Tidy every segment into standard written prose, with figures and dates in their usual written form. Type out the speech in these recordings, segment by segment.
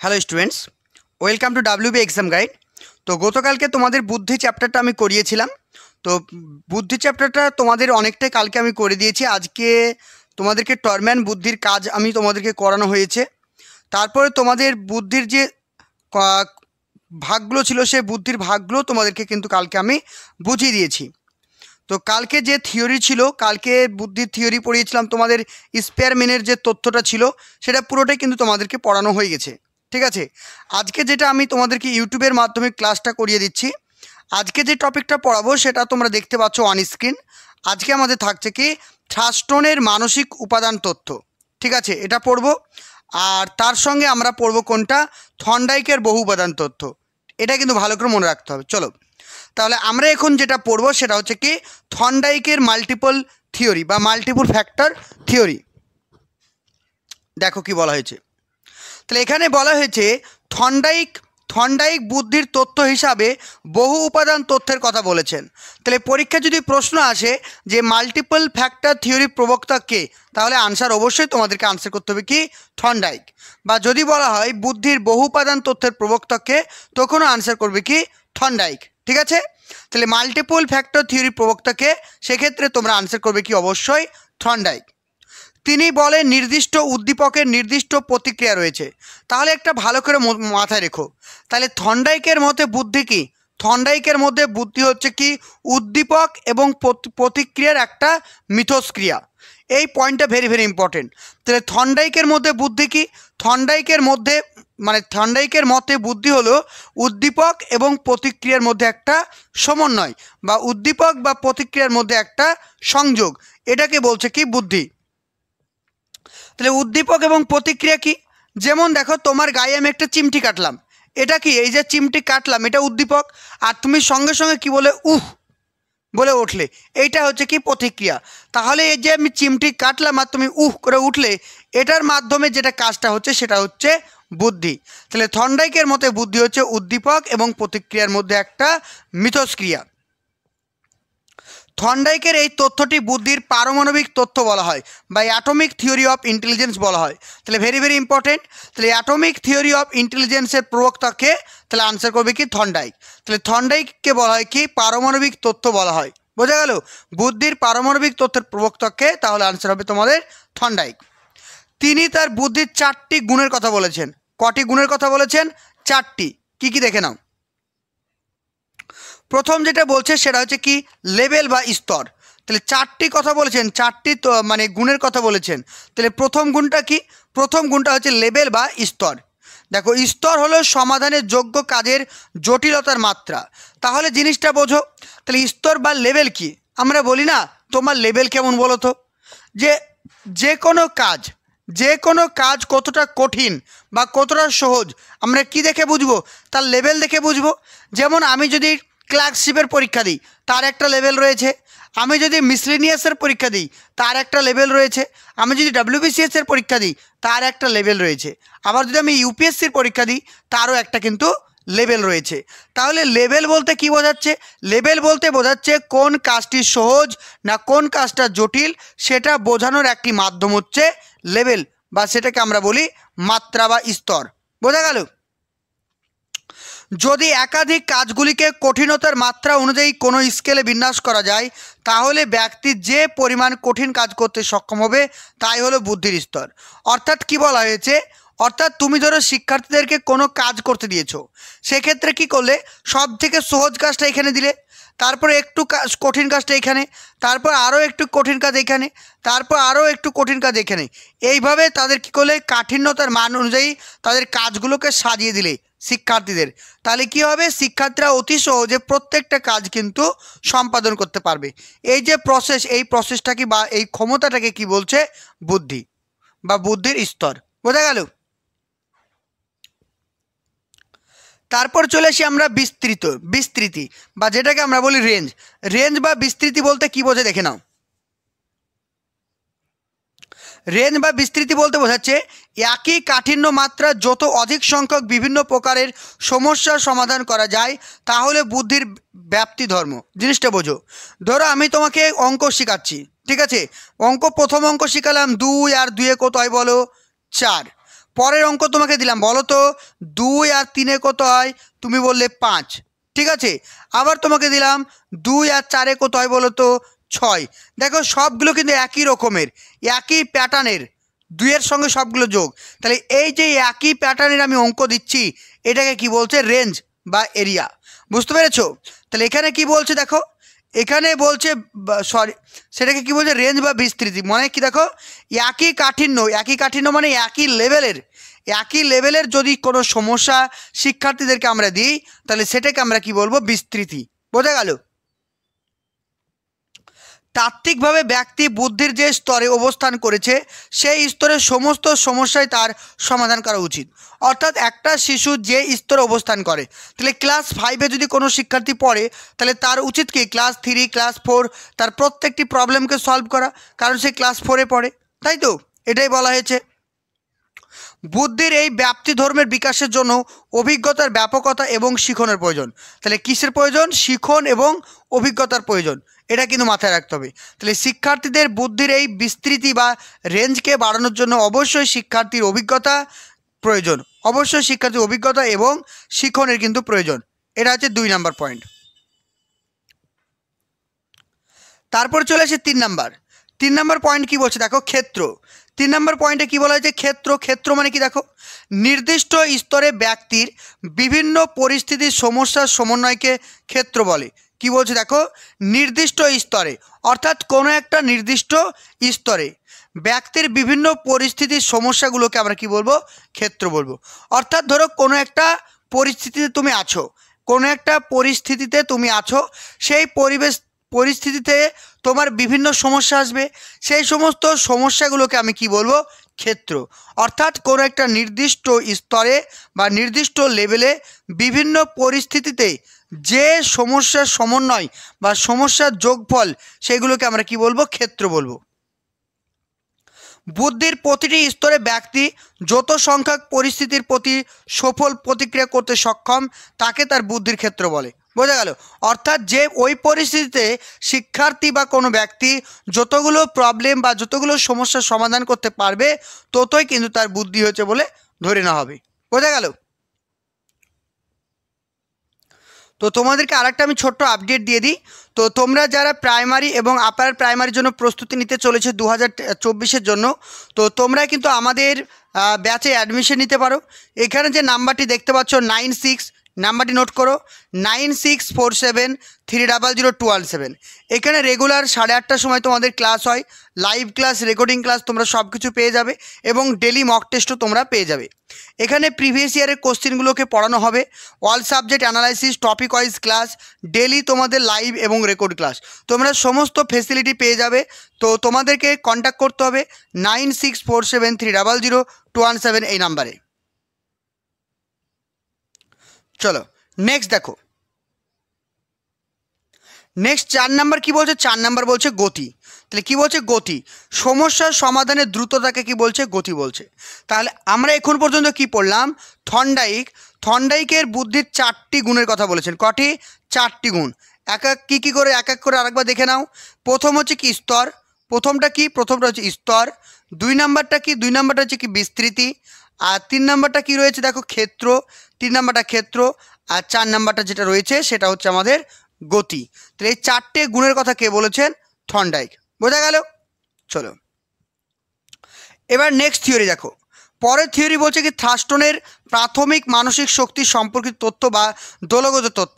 Hello students, welcome to WB exam guide. তো গতকালকে তোমাদের বুদ্ধি চ্যাপ্টারটা আমি করিয়েছিলাম। তো বুদ্ধি চ্যাপ্টারটা তোমাদের অনেকটাই কালকে আমি করে দিয়েছি। আজকে তোমাদেরকে টর্ম্যান বুদ্ধির কাজ আমি তোমাদেরকে করানো হয়েছে। তারপরে তোমাদের বুদ্ধির যে ভাগগুলো ছিল সেই বুদ্ধির ভাগগুলো তোমাদেরকে কিন্তু কালকে আমি বুঝিয়ে দিয়েছি। তো কালকে যে থিওরি ছিল, কালকে বুদ্ধির থিওরি পড়িয়েছিলাম, তোমাদের স্পেয়ারম্যানের যে তথ্যটা ছিল সেটা পুরোটাই কিন্তু তোমাদেরকে পড়ানো হয়ে গেছে। ঠিক আছে, আজকে যেটা আমি তোমাদেরকে ইউটিউবের মাধ্যমে ক্লাসটা করিয়ে দিচ্ছি, আজকে যে টপিকটা পড়াবো সেটা তোমরা দেখতে পাচ্ছ অন স্ক্রিন। আজকে আমাদের থাকছে কি থ্রাস্টনের মানসিক উপাদান তথ্য। ঠিক আছে, এটা পড়বো। আর তার সঙ্গে আমরা পড়বো কোনটা, থর্নডাইকের বহু উপাদান তথ্য। এটা কিন্তু ভালো করে মনে রাখতে হবে। চলো তাহলে আমরা এখন যেটা পড়বো সেটা হচ্ছে কি থর্নডাইকের মাল্টিপল থিওরি বা মাল্টিপল ফ্যাক্টর থিওরি। দেখো কি বলা হয়েছে। তাহলে এখানে বলা হয়েছে থর্নডাইক বুদ্ধির তথ্য হিসাবে বহু উপাদান তথ্যের কথা বলেছেন। তাহলে পরীক্ষায় যদি প্রশ্ন আসে যে মাল্টিপল ফ্যাক্টর থিওরি প্রবক্তা কে, তাহলে আনসার অবশ্যই তোমাদেরকে আনসার করতে হবে কি থর্নডাইক। বা যদি বলা হয় বুদ্ধির বহু উপাদান তথ্যের প্রবক্তা কে, তখনও আনসার করবে কি থর্নডাইক। ঠিক আছে, তাহলে মাল্টিপল ফ্যাক্টর থিওরি প্রবক্তা কে, সেক্ষেত্রে তোমরা আনসার করবে কি অবশ্যই থর্নডাইক। তিনি বলেন নির্দিষ্ট উদ্দীপকের নির্দিষ্ট প্রতিক্রিয়া রয়েছে। তাহলে একটা ভালো করে মাথায় রেখো। তাহলে থর্নডাইকের মতে বুদ্ধি কি, থর্নডাইকের মধ্যে বুদ্ধি হচ্ছে কি উদ্দীপক এবং প্রতিক্রিয়ার একটা মিথস্ক্রিয়া। এই পয়েন্টটা ভেরি ভেরি ইম্পর্টেন্ট। তাহলে থর্নডাইকের মধ্যে বুদ্ধি কি, থর্নডাইকের মতে বুদ্ধি হলো উদ্দীপক এবং প্রতিক্রিয়ার মধ্যে একটা সমন্বয় বা উদ্দীপক বা প্রতিক্রিয়ার মধ্যে একটা সংযোগ, এটাকে বলছে কি বুদ্ধি। তাহলে উদ্দীপক এবং প্রতিক্রিয়া কি, যেমন দেখো তোমার গায়ে আমি একটা চিমটি কাটলাম, এটা কি, এই যে চিমটি কাটলাম এটা উদ্দীপক, আর তুমি সঙ্গে সঙ্গে কি বলে উহ বলে উঠলে, এইটা হচ্ছে কি প্রতিক্রিয়া। তাহলে এই যে আমি চিমটি কাটলাম আর তুমি উহ করে উঠলে, এটার মাধ্যমে যেটা কাজটা হচ্ছে সেটা হচ্ছে বুদ্ধি। তাহলে থর্নডাইকের মতে বুদ্ধি হচ্ছে উদ্দীপক এবং প্রতিক্রিয়ার মধ্যে একটা মিথস্ক্রিয়া। থর্নডাইকের এই তথ্যটি বুদ্ধির পারমাণবিক তথ্য বলা হয় বা অ্যাটমিক থিওরি অফ ইন্টেলিজেন্স বলা হয়। তাহলে ভেরি ভেরি ইম্পর্টেন্ট। তাহলে অ্যাটমিক থিওরি অফ ইন্টেলিজেন্সের প্রবক্তাকে, তাহলে আনসার করবে কি থর্নডাইক। তাহলে থর্নডাইককে বলা হয় কি পারমাণবিক তথ্য বলা হয়। বোঝা গেল, বুদ্ধির পারমাণবিক তথ্যের প্রবক্তাকে, তাহলে আনসার হবে তোমাদের থর্নডাইক। তিনি তার বুদ্ধির 4টি গুণের কথা বলেছেন। কটি গুণের কথা বলেছেন? 4টি। কি কি দেখে নাও। প্রথম যেটা বলছে সেটা হচ্ছে কি লেভেল বা স্তর। তাহলে 4টি কথা বলেছেন, 4টি মানে গুণের কথা বলেছেন। তাহলে প্রথম গুণটা কি, প্রথম গুণটা হচ্ছে লেভেল বা স্তর। দেখো স্তর হলো সমাধানের যোগ্য কাজের জটিলতার মাত্রা। তাহলে জিনিসটা বোঝো। তাহলে স্তর বা লেভেল কি, আমরা বলি না তোমার লেভেল কেমন বলো তো, যে কোনো কাজ কতটা কঠিন বা কতটা সহজ আমরা কি দেখে বুঝবো, তার লেভেল দেখে বুঝবো। যেমন আমি যদি ক্লার্কশিপের পরীক্ষা দিই, তার একটা লেভেল রয়েছে। আমি যদি মিসলেনিয়াসের পরীক্ষা দিই, তার একটা লেভেল রয়েছে। আমি যদি ডব্লিউবিসিএসের পরীক্ষা দিই, তার একটা লেভেল রয়েছে। আবার যদি আমি ইউপিএসসির পরীক্ষা দিই, তারও একটা কিন্তু লেভেল রয়েছে। তাহলে লেভেল বলতে কি বোঝাচ্ছে, লেভেল বলতে বোঝাচ্ছে কোন কাজটি সহজ না কোন কাজটা জটিল, সেটা বোঝানোর একটি মাধ্যম হচ্ছে লেভেল, বা সেটাকে আমরা বলি মাত্রা বা স্তর। বোঝা গেল। যদি একাধিক কাজগুলিকে কঠিনতার মাত্রা অনুযায়ী কোনো স্কেলে বিন্যাস করা যায়, তাহলে ব্যক্তি যে পরিমাণ কঠিন কাজ করতে সক্ষম হবে তাই হলো বুদ্ধির স্তর। অর্থাৎ কি বলা হয়েছে, অর্থাৎ তুমি ধরো শিক্ষার্থীদেরকে কোনো কাজ করতে দিয়েছো, সেক্ষেত্রে কি করলে সব থেকে সহজ কাজটা এখানে দিলে, তারপরে একটু কঠিন কাজটা এখানে, তারপর আরও একটু কঠিন কাজ এখানে, তারপর আরও একটু কঠিন কাজ এখানে। এইভাবে তাদের কী করলে কাঠিন্যতার মান অনুযায়ী তাদের কাজগুলোকে সাজিয়ে দিলে শিক্ষার্থীদের, তাহলে কি হবে, শিক্ষার্থীরা অতি সহজে প্রত্যেকটা কাজ কিন্তু সম্পাদন করতে পারবে। এই যে প্রসেস, এই প্রসেসটাকে বা এই ক্ষমতাটাকে কি বলছে, বুদ্ধি বা বুদ্ধির স্তর। বোঝা গেল। তারপর চলে আসি আমরা বিস্তৃতি বা যেটাকে আমরা বলি রেঞ্জ বা বিস্তৃতি বলতে কি বোঝে দেখে নাও। রেঞ্জ বা বিস্তৃতি বলতে বোঝাচ্ছে একই কাঠিন্য মাত্রা যত অধিক সংখ্যক বিভিন্ন প্রকারের সমস্যার সমাধান করা যায় তাহলে বুদ্ধির ব্যাপ্তি ধর্ম। জিনিসটা বোঝো। ধরো আমি তোমাকে অঙ্ক শেখাচ্ছি, ঠিক আছে, প্রথম অঙ্ক শেখালাম 2 আর 2 কত হয় বলো 4। পরের অঙ্ক তোমাকে দিলাম, বলো তো 2 আর 3 কত হয়? তুমি বললে 5, ঠিক আছে। আবার তোমাকে দিলাম 2 আর 4 কত হয় বলো তো? 6। দেখো সবগুলো কিন্তু একই রকমের, একই প্যাটার্নের, 2 এর সঙ্গে সবগুলো যোগ। তাহলে এই যে একই প্যাটার্নের আমি অঙ্ক দিচ্ছি, এটাকে কি বলছে? রেঞ্জ বা এরিয়া। বুঝতে পেরেছো? তাহলে এখানে কি বলছে দেখো, এখানে বলছে সরি, সেটাকে কি বলছে? রেঞ্জ বা বিস্তৃতি। মানে কি দেখো, একই কাঠিন্য মানে একই লেভেলের যদি কোনো সমস্যা শিক্ষার্থীদেরকে আমরা দিই, তাহলে সেটাকে আমরা কি বলবো? বিস্তৃতি। বোঝা গেল? তাত্ত্বিকভাবে ব্যক্তি বুদ্ধির যে স্তরে অবস্থান করেছে, সেই স্তরের সমস্ত সমস্যায় তার সমাধান করা উচিত। অর্থাৎ একটা শিশু যে স্তরে অবস্থান করে, তাহলে ক্লাস 5-এ যদি কোনো শিক্ষার্থী পড়ে, তাহলে তার উচিত কি ক্লাস 3, ক্লাস 4 তার প্রত্যেকটি প্রবলেমকে সলভ করা, কারণ সে ক্লাস 4-এ পড়ে, তাই তো? এটাই বলা হয়েছে। বুদ্ধির এই ব্যাপ্তি ধর্মের বিকাশের জন্য অভিজ্ঞতার ব্যাপকতা এবং শিখনের প্রয়োজন। তাহলে কিসের প্রয়োজন? শিখন এবং অভিজ্ঞতার প্রয়োজন। এটা কিন্তু মাথায় রাখতে হবে। তাহলে শিক্ষার্থীদের বুদ্ধির এই বিস্তৃতি বা রেঞ্জকে বাড়ানোর জন্য অবশ্যই শিক্ষার্থীর অভিজ্ঞতা প্রয়োজন, অবশ্যই শিক্ষার্থীর অভিজ্ঞতা এবং শিখনের কিন্তু প্রয়োজন। এটা হচ্ছে 2 নম্বর পয়েন্ট। তারপর চলে আসে 3 নম্বর পয়েন্ট কি বলছে দেখো? ক্ষেত্র। 3 নম্বর পয়েন্টে কি বলা হয়েছে? ক্ষেত্র মানে কি দেখো, নির্দিষ্ট স্তরে ব্যক্তির বিভিন্ন পরিস্থিতির সমস্যার সমন্বয়কে ক্ষেত্র বলে। কি বলছে দেখো? নির্দিষ্ট স্তরে, অর্থাৎ কোনো একটা নির্দিষ্ট স্তরে ব্যক্তির বিভিন্ন পরিস্থিতির সমস্যাগুলোকে আমরা কি বলবো? ক্ষেত্র বলবো। অর্থাৎ ধরো কোনো একটা পরিস্থিতিতে তুমি আছো, সেই পরিস্থিতিতে তোমার বিভিন্ন সমস্যা আসবে, সেই সমস্ত সমস্যাগুলোকে আমি কি বলবো? ক্ষেত্র। অর্থাৎ কোনো একটা নির্দিষ্ট স্তরে বা নির্দিষ্ট লেভেলে বিভিন্ন পরিস্থিতিতে যে সমস্যার সমন্বয় বা সমস্যার যোগফল, সেগুলোকে আমরা কি বলবো? ক্ষেত্র বলবো। বুদ্ধির প্রতিটি স্তরে ব্যক্তি যত সংখ্যক পরিস্থিতির প্রতি সফল প্রতিক্রিয়া করতে সক্ষম, তাকে তার বুদ্ধির ক্ষেত্র বলে। বোঝা গেল? অর্থাৎ যে ওই পরিস্থিতিতে শিক্ষার্থী বা কোনো ব্যক্তি যতগুলো প্রবলেম বা যতগুলো সমস্যার সমাধান করতে পারবে, ততই কিন্তু তার বুদ্ধি হয়েছে বলে ধরে নেওয়া হবে। বোঝা গেল? তো তোমাদেরকে আরেকটা আমি ছোট্ট আপডেট দিয়ে দিই। তো তোমরা যারা প্রাইমারি এবং আপার প্রাইমারির জন্য প্রস্তুতি নিতে চলেছে 2024-এর জন্য, তো তোমরা কিন্তু আমাদের ব্যাচে অ্যাডমিশন নিতে পারো। এখানে যে নাম্বারটি দেখতে পাচ্ছ 96, নাম্বারটি নোট করো, 9647300217। এখানে রেগুলার 8:30টার সময় তোমাদের ক্লাস হয়, লাইভ ক্লাস, রেকর্ডিং ক্লাস, তোমরা সব কিছু পেয়ে যাবে এবং ডেলি মক টেস্টও তোমরা পেয়ে যাবে। এখানে প্রিভিয়াস ইয়ারের কোশ্চেনগুলোকে পড়ানো হবে, all subject analysis, topic wise class, daily তোমাদের লাইভ এবং রেকর্ড ক্লাস, তোমরা সমস্ত ফেসিলিটি পেয়ে যাবে। তো তোমাদেরকে কন্ট্যাক্ট করতে হবে 9647300217 এই নাম্বারে। চলো নেক্সট দেখো, নেক্সট 4 নাম্বার কি বলছে? 4 নাম্বার বলছে গতি। তাহলে কি বলছে? গতি। সমস্যার সমাধানের দ্রুততাকে কি বলছে? গতি বলছে। তাহলে আমরা এখন পর্যন্ত কি পড়লাম? থর্নডাইকের বুদ্ধির 4টি গুণের কথা বলেছেন। কটি? 4টি গুণ। এক এক করে আরেকবার দেখে নাও। প্রথম হচ্ছে কি? স্তর। প্রথমটা হচ্ছে স্তর। 2 নাম্বারটা কি? 2 নাম্বারটা হচ্ছে কি? বিস্তৃতি। আর 3 নাম্বারটা কি রয়েছে দেখো? ক্ষেত্র। 3 নাম্বারটা ক্ষেত্র। আর 4 নাম্বারটা যেটা রয়েছে সেটা হচ্ছে আমাদের গতি। তাহলে এই 4টে গুণের কথা কে বলেছেন? থর্নডাইক। বোঝা গেল? চলো এবার নেক্সট থিওরি দেখো। পরের থিওরি বলছে কি? থার্স্টনের প্রাথমিক মানসিক শক্তি সম্পর্কিত তথ্য বা দলগত তথ্য।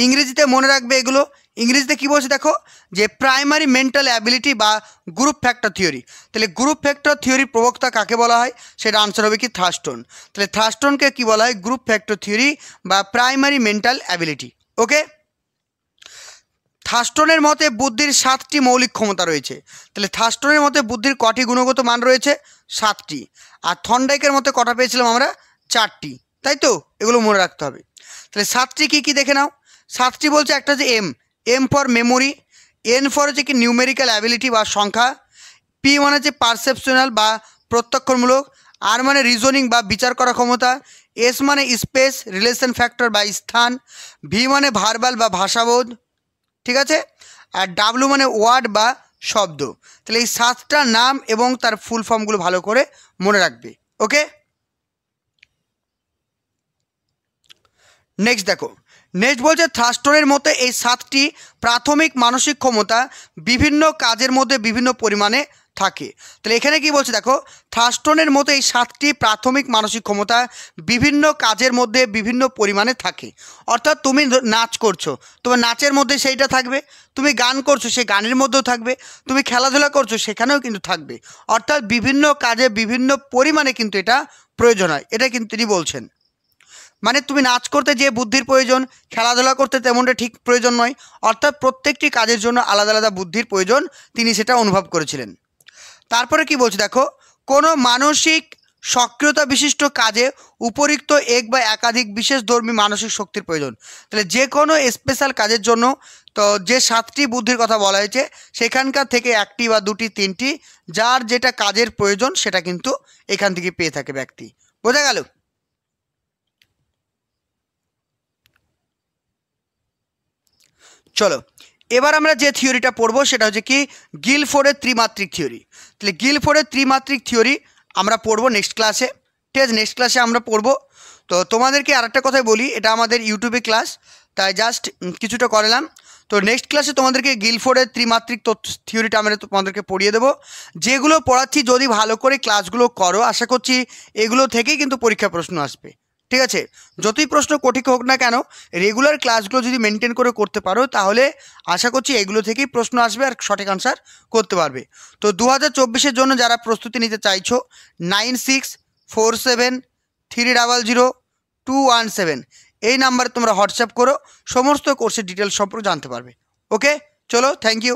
ইংরেজিতে মনে রাখবে এগুলো। ইংরেজিতে কি বলছে দেখো, যে প্রাইমারি মেন্টাল অ্যাবিলিটি বা গ্রুপ ফ্যাক্টর থিওরি। তাহলে গ্রুপ ফ্যাক্টর থিওরির প্রবক্তা কাকে বলা হয়? সেটা আনসার হবে কি? থার্স্টন। তাহলে থার্স্টনকে কি বলা হয়? গ্রুপ ফ্যাক্টর থিওরি বা প্রাইমারি মেন্টাল অ্যাবিলিটি। ওকে, থার্স্টনের মতে বুদ্ধির 7টি মৌলিক ক্ষমতা রয়েছে। তাহলে থার্স্টনের মতে বুদ্ধির কটি গুণগত মান রয়েছে? 7টি। আর থর্নডাইকের মতে কটা পেয়েছিলাম আমরা? 4টি। তাই তো? এগুলো মনে রাখতে হবে। তাহলে 7টি কী কী দেখে নাও। 7টি বলছে, একটা হচ্ছে M for memory, N for হচ্ছে কি? নিউমেরিক্যাল অ্যাবিলিটি বা সংখ্যা, পি মানে হচ্ছে পারসেপশনাল বা প্রত্যক্ষমূলক, আর মানে রিজনিং বা বিচার করার ক্ষমতা, এস মানে স্পেস রিলেশন ফ্যাক্টর বা স্থান, ভি মানে ভার্বাল বা ভাষাবোধ, ঠিক আছে, আর ডাব্লু মানে ওয়ার্ড বা শব্দ। তাহলে এই 7টা নাম এবং তার ফুল ফর্মগুলো ভালো করে মনে রাখবে। ওকে, নেক্সট দেখো, নেক্সট বলছে থ্রাস্টনের মতে এই 7টি প্রাথমিক মানসিক ক্ষমতা বিভিন্ন কাজের মধ্যে বিভিন্ন পরিমাণে থাকে। তাহলে এখানে কি বলছে দেখো, থ্রাস্টনের মতে এই 7টি প্রাথমিক মানসিক ক্ষমতা বিভিন্ন কাজের মধ্যে বিভিন্ন পরিমাণে থাকে। অর্থাৎ তুমি নাচ করছো, তোমার নাচের মধ্যে সেইটা থাকবে, তুমি গান করছো সেই গানের মধ্যেও থাকবে, তুমি খেলাধুলা করছো সেখানেও কিন্তু থাকবে। অর্থাৎ বিভিন্ন কাজে বিভিন্ন পরিমাণে কিন্তু এটা প্রয়োজন হয়, এটা কিন্তু তিনি বলছেন। মানে তুমি নাচ করতে যে বুদ্ধির প্রয়োজন, খেলাধুলা করতে তেমনটা ঠিক প্রয়োজন নয়। অর্থাৎ প্রত্যেকটি কাজের জন্য আলাদা আলাদা বুদ্ধির প্রয়োজন, তিনি সেটা অনুভব করেছিলেন। তারপরে কি বলছে দেখো, কোনো মানসিক সক্রিয়তা বিশিষ্ট কাজে উপরিক্ত এক বা একাধিক বিশেষ ধর্মী মানসিক শক্তির প্রয়োজন। তাহলে যে কোনো স্পেশাল কাজের জন্য তো যে 7টি বুদ্ধির কথা বলা হয়েছে সেখানকার থেকে 1টি বা 2টি 3টি যার যেটা কাজের প্রয়োজন সেটা কিন্তু এখান থেকে পেয়ে থাকে ব্যক্তি। বোঝা গেল? চলো এবার আমরা যে থিওরিটা পড়বো সেটা হচ্ছে কি গিলফোর্ডের ত্রিমাত্রিক থিওরি। তাহলে গিলফোর্ডের ত্রিমাত্রিক থিওরি আমরা পড়বো নেক্সট ক্লাসে। ঠিক আছে, নেক্সট ক্লাসে আমরা পড়বো। তো তোমাদেরকে আরেকটা কথাই বলি, এটা আমাদের ইউটিউবে ক্লাস, তাই জাস্ট কিছুটা করলাম। তো নেক্সট ক্লাসে তোমাদেরকে গিলফোর্ডের ত্রিমাত্রিক থিওরিটা আমরা তোমাদেরকে পড়িয়ে দেবো। যেগুলো পড়াচ্ছি যদি ভালো করে ক্লাসগুলো করো, আশা করছি এগুলো থেকেই কিন্তু পরীক্ষা প্রশ্ন আসবে। ঠিক আছে, যতই প্রশ্ন কঠিন হোক না কেন, রেগুলার ক্লাসগুলো যদি মেনটেন করে করতে পারো তাহলে আশা করছি এগুলো থেকেই প্রশ্ন আসবে আর সঠিক আনসার করতে পারবে। তো 2024-এর জন্য যারা প্রস্তুতি নিতে চাইছো 9647300217 এই নাম্বারে তোমরা হোয়াটসঅ্যাপ করো, সমস্ত কোর্সের ডিটেলস সম্পর্কে জানতে পারবে। ওকে, চলো, থ্যাংক ইউ।